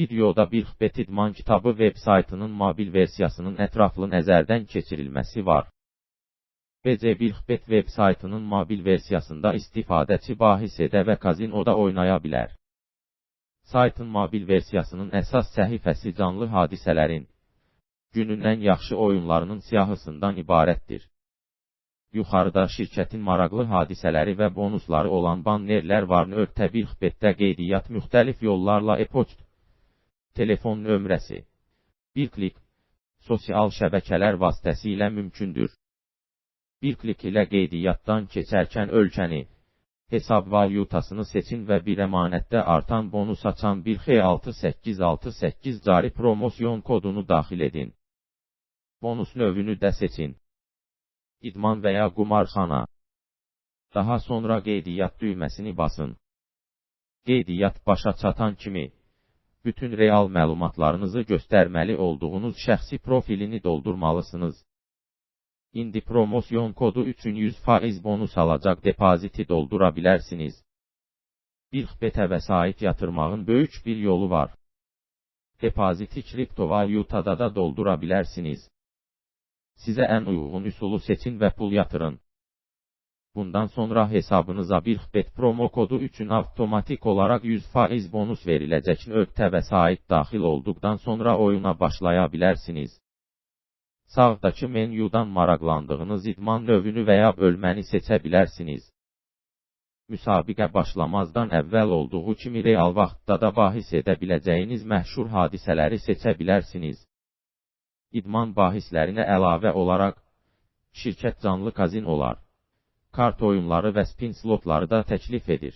Videoda BİLXBET İdman kitabı veb saytının mobil versiyasının ətraflı nəzərdən keçirilməsi var. BC BİLXBET veb saytının mobil versiyasında istifadəçi bahis edə və kazinoda oynaya bilər. Saytın mobil versiyasının əsas səhifəsi canlı hadisələrin, günün ən yaxşı oyunlarının siyahısından ibarətdir. Yuxarıda şirkətin maraqlı hadisələri və bonusları olan bannerlər var. BİLXBET-də qeydiyyat müxtəlif yollarla e-poçt, telefon nömrəsi, bir klik, sosial şəbəkələr vasitəsilə mümkündür. Bir klik ilə qeydiyyatdan keçərkən ölkəni, hesab valyutasını seçin və bir əmanətdə artan bonus açan 1X6868 cari promosyon kodunu daxil edin. Bonus növünü də seçin. İdman və ya qumarxana. Daha sonra qeydiyyat düyməsini basın. Qeydiyyat başa çatan kimi, bütün real məlumatlarınızı göstərməli olduğunuz şəxsi profilini doldurmalısınız. İndi promosyon kodu üçün 100% bonus alacaq depoziti doldura bilərsiniz. BİLXBET-ə vəsait yatırmağın böyük bir yolu var. Depoziti kriptovalyutada da doldura bilərsiniz. Sizə ən uyğun üsulu seçin və pul yatırın. Bundan sonra hesabınıza BİLXBET promo kodu üçün avtomatik olaraq 100% bonus veriləcək. Vəsait daxil olduqdan sonra oyuna başlaya bilərsiniz. Sağdakı menyudan maraqlandığınız idman növünü və ya bölməni seçə bilərsiniz. Müsabiqə başlamazdan əvvəl olduğu kimi real vaxtda da bahis edə biləcəyiniz məşhur hadisələri seçə bilərsiniz. İdman bahislərinə əlavə olaraq, şirkət canlı kazinolar, kart oyunları və spin slotları da təklif edir.